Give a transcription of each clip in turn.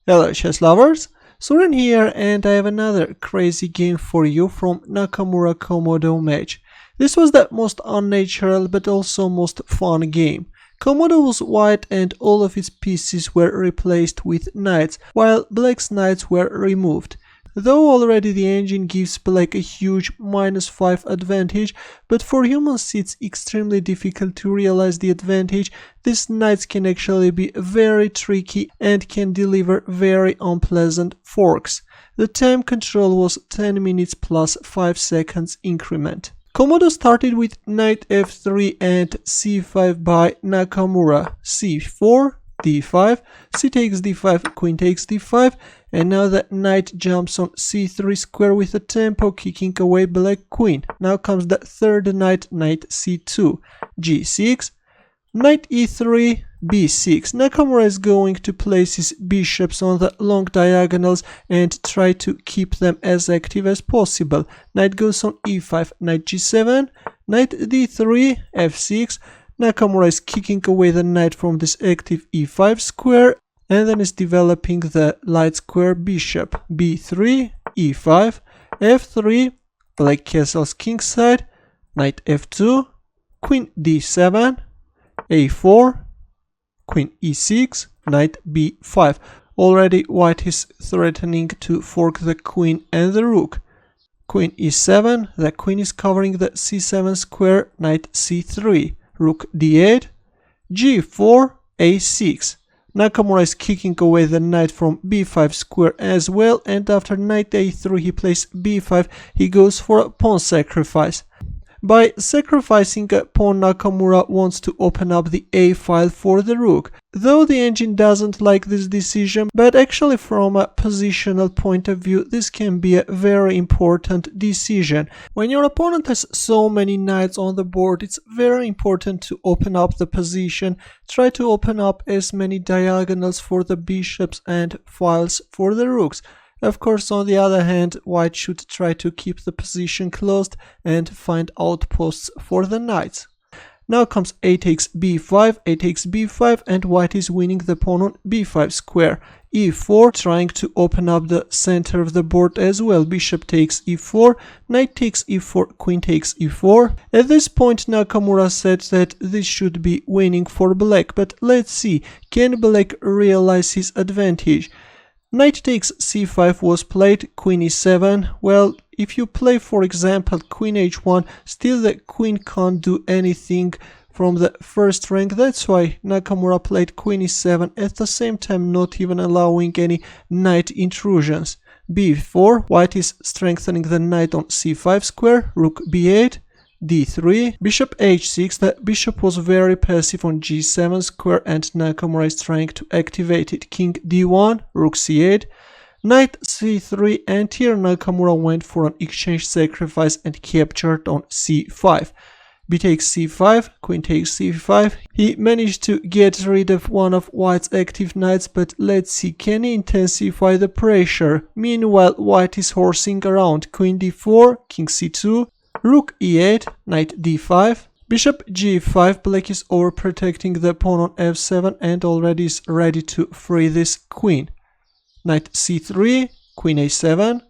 Hello chess lovers, Suren here, and I have another crazy game for you from Nakamura Komodo match. This was the most unnatural but also most fun game. Komodo was white and all of its pieces were replaced with knights, while black's knights were removed. Though already the engine gives black a huge -5 advantage, but for humans it's extremely difficult to realize the advantage. These knights can actually be very tricky and can deliver very unpleasant forks. The time control was 10 minutes plus 5 seconds increment. Komodo started with knight f3 and c5 by Nakamura, c4, d5, c takes d5, queen takes d5, and now the knight jumps on c3 square with a tempo, kicking away black queen. Now comes the third knight, knight c2, g6, knight e3, b6. Nakamura is going to place his bishops on the long diagonals and try to keep them as active as possible. Knight goes on e5, knight g7, knight d3, f6. Nakamura is kicking away the knight from this active e5 square and then is developing the light square bishop, b3, e5, f3, black castles kingside, knight f2, queen d7, a4, queen e6, knight b5. Already white is threatening to fork the queen and the rook. Queen e7, the queen is covering the c7 square, knight c3, rook d8, g4, a6. Nakamura is kicking away the knight from b5 square as well, and after knight a3 he plays b5, he goes for a pawn sacrifice. By sacrificing a pawn, Nakamura wants to open up the A file for the rook. Though the engine doesn't like this decision, but actually from a positional point of view, this can be a very important decision. When your opponent has so many knights on the board, it's very important to open up the position. Try to open up as many diagonals for the bishops and files for the rooks. Of course, on the other hand, white should try to keep the position closed and find outposts for the knights. Now comes a takes b5, a takes b5, and white is winning the pawn on b5 square. e4, trying to open up the center of the board as well. Bishop takes e4, knight takes e4, queen takes e4. At this point, Nakamura said that this should be winning for black, but let's see, can black realize his advantage? Knight takes c5 was played, queen e7. Well, if you play for example queen h1, still the queen can't do anything from the first rank. That's why Nakamura played queen e7, at the same time not even allowing any knight intrusions. b4, white is strengthening the knight on c5 square, rook b8, d3, bishop h6. The bishop was very passive on g7 square and Nakamura is trying to activate it. King d1, rook c8, knight c3, and here Nakamura went for an exchange sacrifice and captured on c5. B takes c5, queen takes c5. He managed to get rid of one of white's active knights, but let's see, can he intensify the pressure? Meanwhile, white is horsing around. Queen d4, king c2, rook e8, knight d5, bishop g5. Black is overprotecting the pawn on f7 and already is ready to free this queen. Knight c3, queen a7,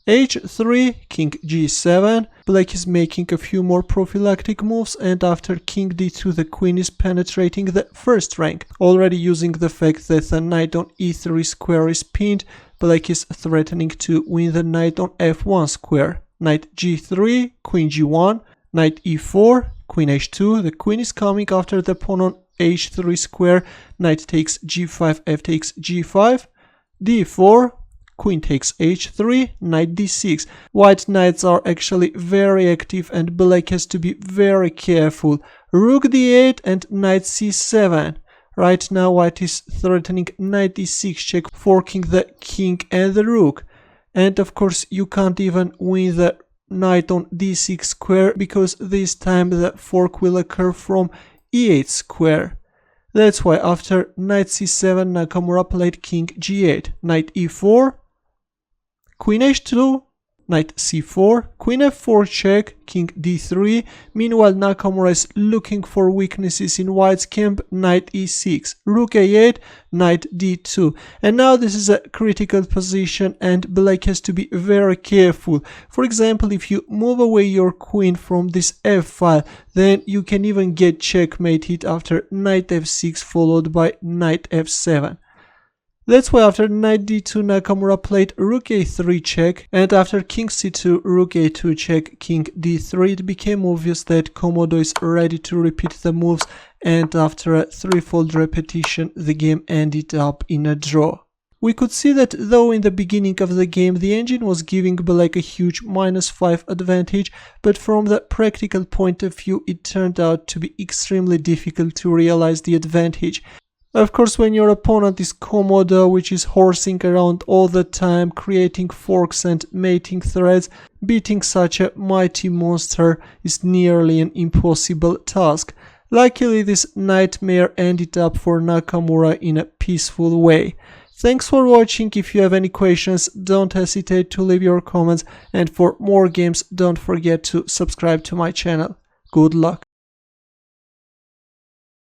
h3, king g7. Black is making a few more prophylactic moves, and after king d2 the queen is penetrating the first rank. Already using the fact that the knight on e3 square is pinned, black is threatening to win the knight on f1 square. Knight g3, queen g1, knight e4, queen h2. The queen is coming after the pawn on h3 square. Knight takes g5, f takes g5, d4, queen takes h3, knight d6. White knights are actually very active and black has to be very careful. Rook d8 and knight c7. Right now white is threatening knight d6 check, forking the king and the rook. And of course you can't even win the knight on d6 square, because this time the fork will occur from e8 square. That's why after knight c7 Nakamura played king g8, knight e4, queen h2, knight c4, queen f4 check, king d3. Meanwhile, Nakamura is looking for weaknesses in white's camp, knight e6, rook a8, knight d2. And now this is a critical position and black has to be very careful. For example, if you move away your queen from this f-file, then you can even get checkmated after knight f6 followed by knight f7. That's why after knight d2 Nakamura played rook a3 check, and after king c2 rook a2 check king d3 it became obvious that Komodo is ready to repeat the moves, and after a threefold repetition the game ended up in a draw. We could see that though in the beginning of the game the engine was giving black a huge -5 advantage, but from the practical point of view it turned out to be extremely difficult to realize the advantage. Of course, when your opponent is Komodo, which is horsing around all the time, creating forks and mating threads, beating such a mighty monster is nearly an impossible task. Luckily, this nightmare ended up for Nakamura in a peaceful way. Thanks for watching. If you have any questions, don't hesitate to leave your comments, and for more games, don't forget to subscribe to my channel. Good luck!